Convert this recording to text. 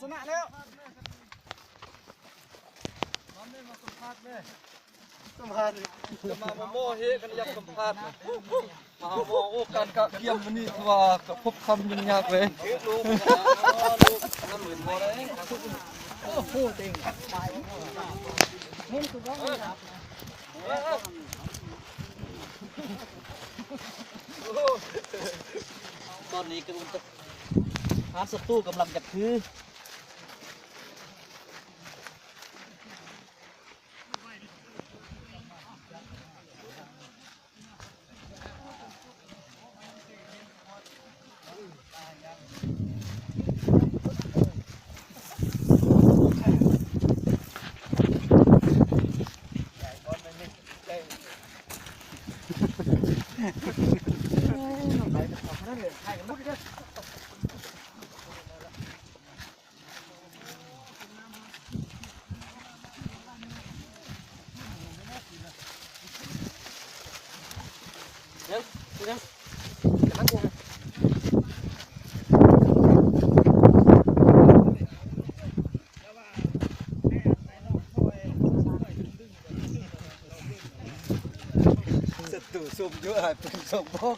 ชนะแล้วสัมภาษณ์จะมาโม่เฮกันยักสัมภาษณ์มาโม่โอ้การกะเกียมมันนี่ว่ากับพบคำยังยากเลยลูกน้ำเหมือนโม่เลยโอ้โหจริงนี่คือว่าตอนนี้กำลังจะหาศัตรูกำลังจะคือศัตรูซุ่มเยอะหายเป็นสองพวก